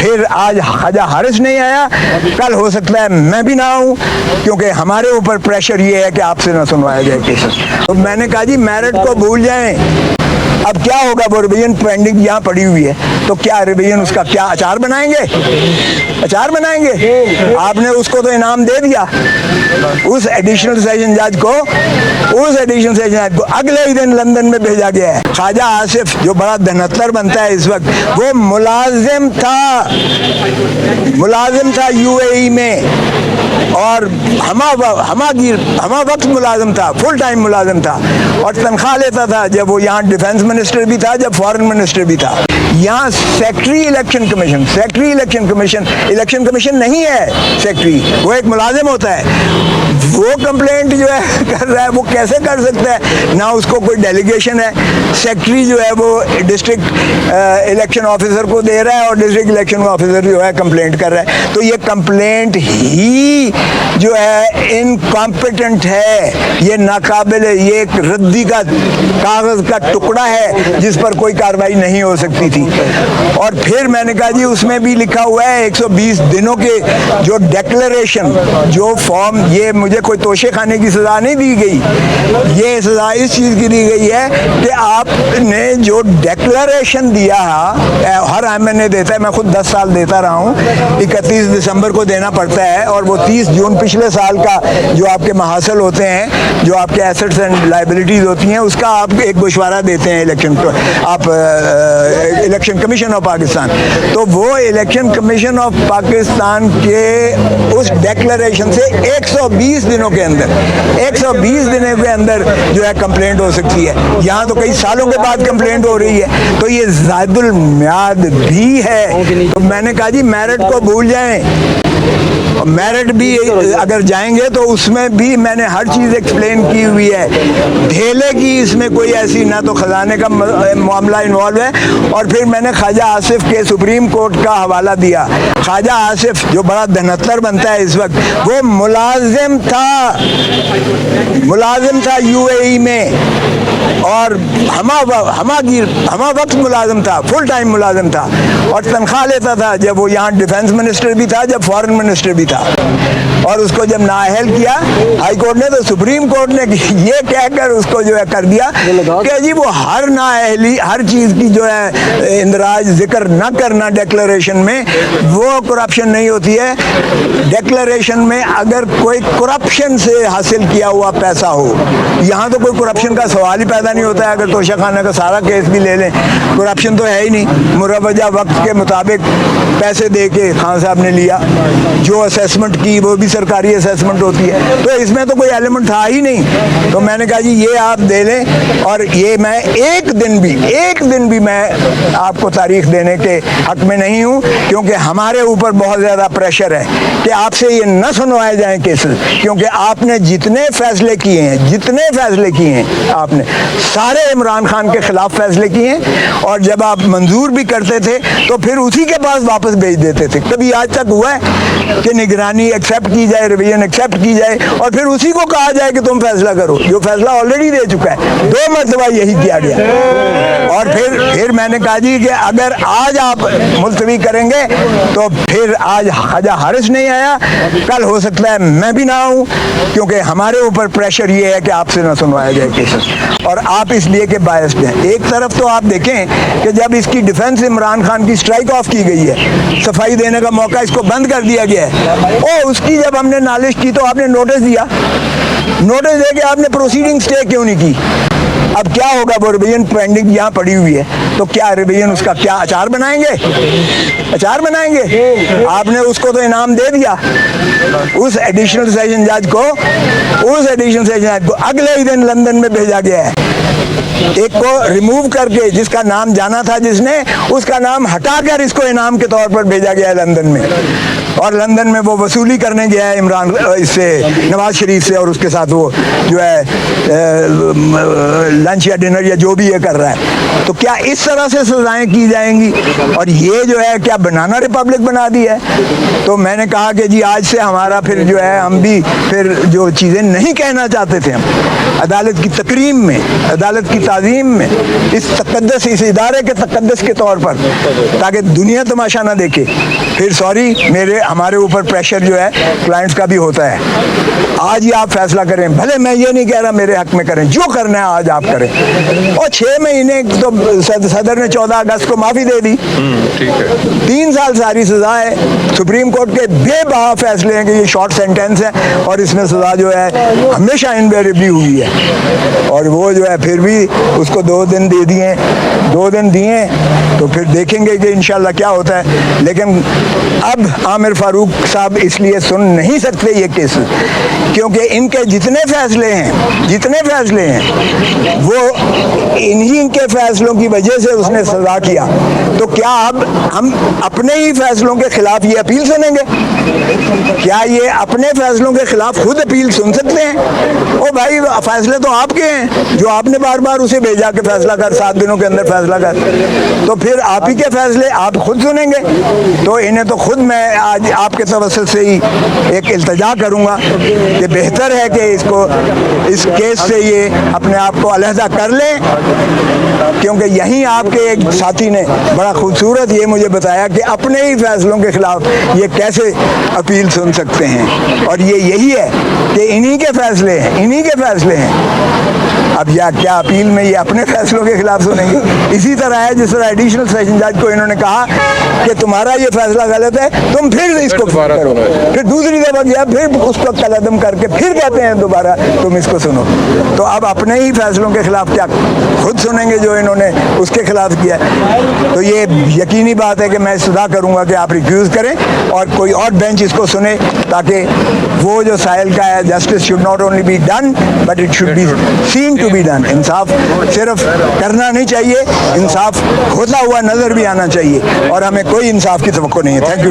फिर आज ख्वाजा हारिस नहीं आया, कल हो सकता है मैं भी ना आऊँ, क्योंकि हमारे ऊपर प्रेशर ये है कि आपसे ना सुनवाया जाए केसेस। तो मैंने कहा जी मेरिट को भूल जाएं, अब क्या होगा, वो रिवीजन पेंडिंग यहाँ पड़ी हुई है, तो क्या रिवीजन उसका क्या अचार बनाएंगे? अचार बनाएंगे? आपने उसको तो इनाम दे दिया, उस एडिशनल सेशन जज को, अगले ही दिन लंदन में भेजा गया है। ख्वाजा आसिफ जो बड़ा धनत्तर बनता है इस वक्त, वो मुलाजिम था यूएई में, और हमा वक्त मुलाजिम था, फुल टाइम मुलाजिम था, और तनख्वाह लेता था जब वो यहाँ डिफेंस मिनिस्टर भी था, जब फॉरेन मिनिस्टर भी था। यहाँ सेक्रेटरी इलेक्शन कमीशन नहीं है सेक्रेटरी, वो एक मुलाजिम होता है। वो कंप्लेंट जो है कर रहा है, वो कैसे कर सकता है? ना उसको कोई डेलीगेशन है, सेक्रेटरी जो है वो डिस्ट्रिक्ट इलेक्शन ऑफिसर को दे रहा है, और डिस्ट्रिक्ट इलेक्शन ऑफिसर जो है कंप्लेंट कर रहा है। तो ये कंप्लेंट ही जो है इनकॉम्पिटेंट है, ये नाकाबिल है, ये एक रद्दी का कागज का टुकड़ा है जिस पर कोई कार्रवाई नहीं हो सकती थी। और फिर मैंने कहा जी उसमें भी लिखा हुआ है 120 दिनों के जो डिक्लेरेशन, जो फॉर्म, ये मुझे कोई तोशे खाने की सजा नहीं दी गई, ये सजा इस चीज़ की दी गई है कि आपने जो डिक्लेरेशन दिया है, हर एमएनए देता है, मैं खुद 10 साल देता रहा हूँ, 31 दिसंबर को देना पड़ता है, और वो 30 जून पिछले साल का जो आपके महासल होते हैं, जो आपके एसेट्स एंड लाइबिलिटीज होती हैं, उसका आप एक गोशवारा देते हैं इलेक्शन कमीशन ऑफ पाकिस्तान। तो वो इलेक्शन कमीशन ऑफ पाकिस्तान के उस डिक्लेरेशन से 120 दिनों के अंदर जो है कंप्लेंट हो सकती है। यहाँ तो कई सालों के बाद कंप्लेंट हो रही है, तो ये ज़ायदुल मियाद भी है। तो मैंने कहा जी मेरिट को भूल जाएं, मेरिट भी अगर जाएंगे तो उसमें भी मैंने हर चीज़ एक्सप्लेन की हुई है, ढेले की इसमें कोई ऐसी ना तो खजाने का मामला इन्वॉल्व है। और फिर मैंने ख्वाजा आसिफ के सुप्रीम कोर्ट का हवाला दिया। ख्वाजा आसिफ जो बड़ा धनत्तर बनता है इस वक्त, वो मुलाजिम था यूएई में, और हमा वक्त मुलाजिम था, फुल टाइम मुलाजिम था, और तनख्वाह लेता था जब वो यहाँ डिफेंस मिनिस्टर भी था, जब फॉरेन मिनिस्टर भी था। और उसको जब नाअहल किया हाई कोर्ट ने, तो सुप्रीम कोर्ट ने ये कहकर उसको जो है कर दिया कि जी वो हर नाअहली, हर चीज़ की जो है इंदराज जिक्र न करना डिक्लेरेशन में, वो करप्शन नहीं होती है। डिक्लेरेशन में अगर कोई करप्शन से हासिल किया हुआ पैसा हो, यहाँ तो कोई करप्शन का सवाल ही पैदा नहीं होता है। अगर तोशा खाना का सारा केस भी ले लें, करप्शन तो है ही नहीं। मुरवजा वक्त के मुताबिक पैसे दे के खान साहब ने लिया, जो असेसमेंट की वो भी सरकारी असेसमेंट होती है, तो इसमें तो कोई एलिमेंट था ही नहीं। तो मैंने कहा जी ये आप दे लें, और ये मैं एक दिन भी मैं आपको तारीख देने के हक में नहीं हूँ, क्योंकि हमारे ऊपर बहुत ज़्यादा प्रेशर है कि आपसे ये न सुनवाए जाएं केसेस, क्योंकि आपने जितने फैसले किए हैं आपने सारे इमरान खान के खिलाफ फैसले किए हैं, और जब आप मंजूर भी करते थे तो फिर उसी के पास वापस भेज देते थे। कभी आज तक हुआ है कि निगरानी एक्सेप्ट की जाए, रिवीजन एक्सेप्ट की जाए, और फिर उसी को कहा जाए कि तुम फैसला करो, जो फैसला ऑलरेडी दे चुका है। 2 मरतबा यही किया गया। और फिर मैंने कहा जी कि अगर आज आप मुलतवी करेंगे तो फिर आज ख्वाजा हारिस नहीं आया, कल हो सकता है मैं भी ना आऊँ, क्योंकि हमारे ऊपर प्रेशर ये है कि आपसे ना सुनवाया जाए केसेस, और आप इसलिए के बायस्ड हैं। एक तरफ तो आप देखें कि जब इसकी डिफेंस इमरान खान की स्ट्राइक ऑफ की गई है, सफाई देने का मौका इसको बंद कर दिया गया है, और उसकी जब हमने नालिश की तो आपने नोटिस दिया, नोटिस दे के आपने प्रोसीडिंग स्टे क्यों नहीं की? अब क्या होगा, वो रिवीजन पेंडिंग यहाँ पड़ी हुई है, तो क्या रिवीजन उसका क्या अचार बनाएंगे? आपने उसको तो इनाम दे दिया, उस एडिशनल सेशन जज को, अगले ही दिन लंदन में भेजा गया है। एक को रिमूव करके, जिसका नाम जाना था जिसने, उसका नाम हटाकर इसको इनाम के तौर पर भेजा गया है लंदन में, और लंदन में वो वसूली करने गया है इमरान इससे, नवाज शरीफ से, और उसके साथ वो जो है लंच या डिनर या जो भी ये कर रहा है। तो क्या इस तरह से सजाएं की जाएंगी? और ये जो है क्या बनाना रिपब्लिक बना दी है? तो मैंने कहा कि जी आज से हमारा फिर जो है, हम भी फिर जो चीज़ें नहीं कहना चाहते थे हम अदालत की तकरीम में, अदालत की ताज़ीम में, इस तकद्दस, इस इदारे के तकद्दस के तौर पर, ताकि दुनिया तमाशा ना देखे। फिर सॉरी, हमारे ऊपर प्रेशर जो है क्लाइंट्स का भी होता है। आज ही आप फैसला करें, भले मैं ये नहीं कह रहा मेरे हक में करें, जो करना है आज आप करें। और 6 महीने तो सदर ने 14 अगस्त को माफ़ी दे दी। ठीक है। 3 साल सारी सज़ा है। सुप्रीम कोर्ट के बेबहा फैसले हैं कि ये शॉर्ट सेंटेंस है और इसमें सज़ा जो है हमेशा इनवेरिएबली हुई है। और वो जो है फिर भी उसको 2 दिन दे दिए, 2 दिन दिए, तो फिर देखेंगे कि इंशाल्लाह क्या होता है। लेकिन अब आमिर फारूक साहब इसलिए सुन नहीं सकते ये केस, क्योंकि इनके जितने फैसले हैं वो इन्हीं के फैसलों की वजह से उसने सजा किया। तो क्या अब हम अपने ही फैसलों के खिलाफ ये अपील सुनेंगे? क्या ये अपने फैसलों के खिलाफ खुद अपील सुन सकते हैं? ओ भाई, फैसले तो आपके हैं, जो आपने बार बार उसे भेजा कि फैसला कर, 7 दिनों के अंदर फैसला कर, तो फिर आप ही के फैसले आप खुद सुनेंगे। तो इन्हें तो खुद मैं आज आपके तवस्सुल से ही एक इल्तिजा करूंगा कि बेहतर है कि इस केस से ये अपने आप को अलहदा कर लें, क्योंकि यहीं आपके एक साथी ने बड़ा खूबसूरत ये मुझे बताया कि अपने ही फैसलों के खिलाफ ये कैसे अपील सुन सकते हैं। और ये यही है कि इन्हीं के फैसले हैं। अब या क्या अपील में ये अपने फैसलों के खिलाफ सुनेंगे? इसी तरह है जिस तरह एडिशनल सेशन जज को इन्होंने कहा कि तुम्हारा ये फैसला गलत है, तुम फिर इसको करो, फिर दूसरी दफा गया, फिर उसको कलअदम करके फिर कहते हैं दोबारा तुम इसको सुनो। तो अब अपने ही फैसलों के खिलाफ क्या खुद सुनेंगे जो इन्होंने उसके खिलाफ किया? तो ये यकीनी बात है कि मैं सदा करूंगा कि आप रिफ्यूज़ करें और कोई और बेंच इसको सुने, ताकि वो जो साहिल का है, justice should not only be done but it should be seen to be done. इंसाफ सिर्फ करना नहीं चाहिए, इंसाफ होता हुआ नजर भी आना चाहिए, और हमें कोई इंसाफ की तवक्को नहीं है। Thank you.